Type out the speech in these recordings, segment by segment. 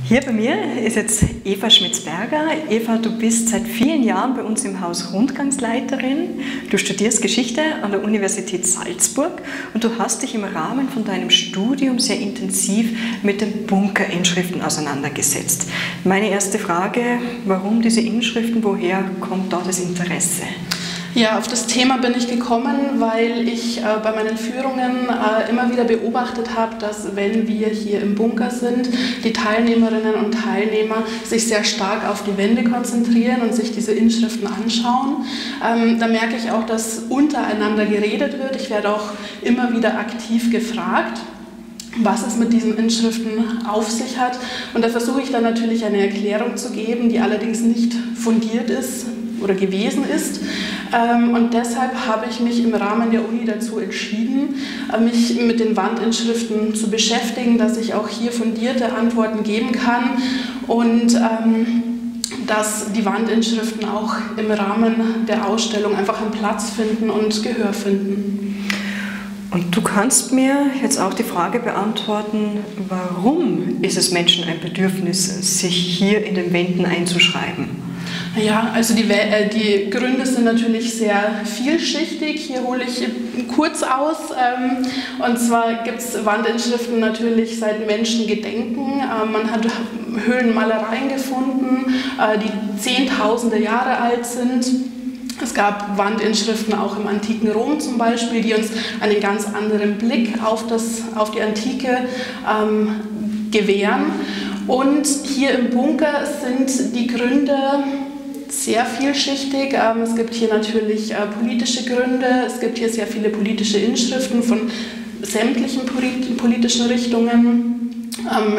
Hier bei mir ist jetzt Eva Schmitz-Berger. Eva, du bist seit vielen Jahren bei uns im Haus Rundgangsleiterin. Du studierst Geschichte an der Universität Salzburg und du hast dich im Rahmen von deinem Studium sehr intensiv mit den Bunkerinschriften auseinandergesetzt. Meine erste Frage, warum diese Inschriften, woher kommt da das Interesse? Ja, auf das Thema bin ich gekommen, weil ich bei meinen Führungen immer wieder beobachtet habe, dass wenn wir hier im Bunker sind, die Teilnehmerinnen und Teilnehmer sich sehr stark auf die Wände konzentrieren und sich diese Inschriften anschauen. Da merke ich auch, dass untereinander geredet wird. Ich werde auch immer wieder aktiv gefragt, was es mit diesen Inschriften auf sich hat. Und da versuche ich dann natürlich eine Erklärung zu geben, die allerdings nicht fundiert ist oder gewesen ist. Und deshalb habe ich mich im Rahmen der Uni dazu entschieden, mich mit den Wandinschriften zu beschäftigen, dass ich auch hier fundierte Antworten geben kann und dass die Wandinschriften auch im Rahmen der Ausstellung einfach einen Platz finden und Gehör finden. Und du kannst mir jetzt auch die Frage beantworten, warum ist es Menschen ein Bedürfnis, sich hier in den Wänden einzuschreiben? Ja, also die Gründe sind natürlich sehr vielschichtig. Hier hole ich kurz aus. Und zwar gibt es Wandinschriften natürlich seit Menschengedenken. Man hat Höhlenmalereien gefunden, die Zehntausende Jahre alt sind. Es gab Wandinschriften auch im antiken Rom zum Beispiel, die uns einen ganz anderen Blick auf die Antike gewähren. Und hier im Bunker sind die Gründe sehr vielschichtig. Es gibt hier natürlich politische Gründe, es gibt hier sehr viele politische Inschriften von sämtlichen politischen Richtungen.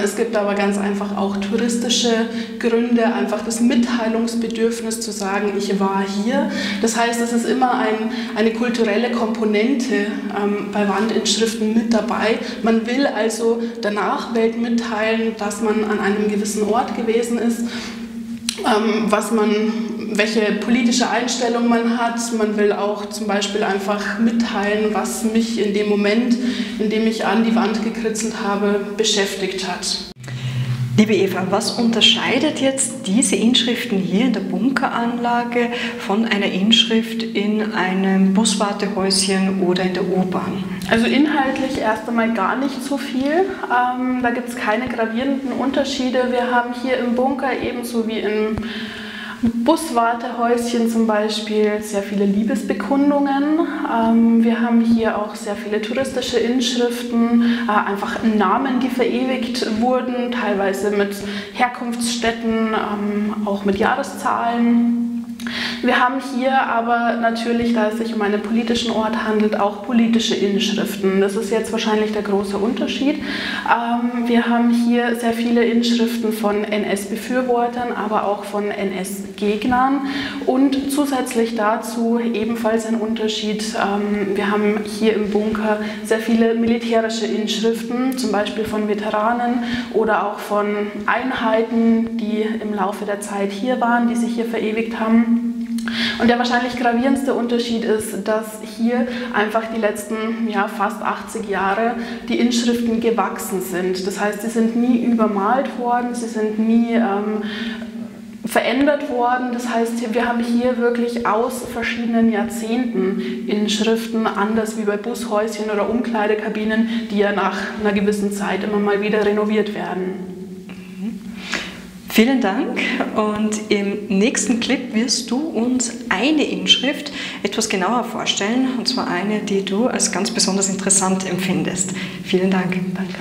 Es gibt aber ganz einfach auch touristische Gründe, einfach das Mitteilungsbedürfnis zu sagen, ich war hier. Das heißt, es ist immer eine kulturelle Komponente bei Wandinschriften mit dabei. Man will also der Nachwelt mitteilen, dass man an einem gewissen Ort gewesen ist, welche politische Einstellung man hat. Man will auch zum Beispiel einfach mitteilen, was mich in dem Moment, in dem ich an die Wand gekritzelt habe, beschäftigt hat. Liebe Eva, was unterscheidet jetzt diese Inschriften hier in der Bunkeranlage von einer Inschrift in einem Buswartehäuschen oder in der U-Bahn? Also inhaltlich erst einmal gar nicht so viel. Da gibt es keine gravierenden Unterschiede. Wir haben hier im Bunker ebenso wie im Buswartehäuschen zum Beispiel sehr viele Liebesbekundungen. Wir haben hier auch sehr viele touristische Inschriften, einfach Namen, die verewigt wurden, teilweise mit Herkunftsstätten, auch mit Jahreszahlen. Wir haben hier aber natürlich, da es sich um einen politischen Ort handelt, auch politische Inschriften. Das ist jetzt wahrscheinlich der große Unterschied. Wir haben hier sehr viele Inschriften von NS-Befürwortern, aber auch von NS-Gegnern. Und zusätzlich dazu ebenfalls ein Unterschied. Wir haben hier im Bunker sehr viele militärische Inschriften, zum Beispiel von Veteranen oder auch von Einheiten, die im Laufe der Zeit hier waren, die sich hier verewigt haben. Und der wahrscheinlich gravierendste Unterschied ist, dass hier einfach die letzten fast 80 Jahre die Inschriften gewachsen sind. Das heißt, sie sind nie übermalt worden, sie sind nie verändert worden. Das heißt, wir haben hier wirklich aus verschiedenen Jahrzehnten Inschriften, anders wie bei Bushäuschen oder Umkleidekabinen, die ja nach einer gewissen Zeit immer mal wieder renoviert werden. Vielen Dank, und im nächsten Clip wirst du uns eine Inschrift etwas genauer vorstellen, und zwar eine, die du als ganz besonders interessant empfindest. Vielen Dank. Danke.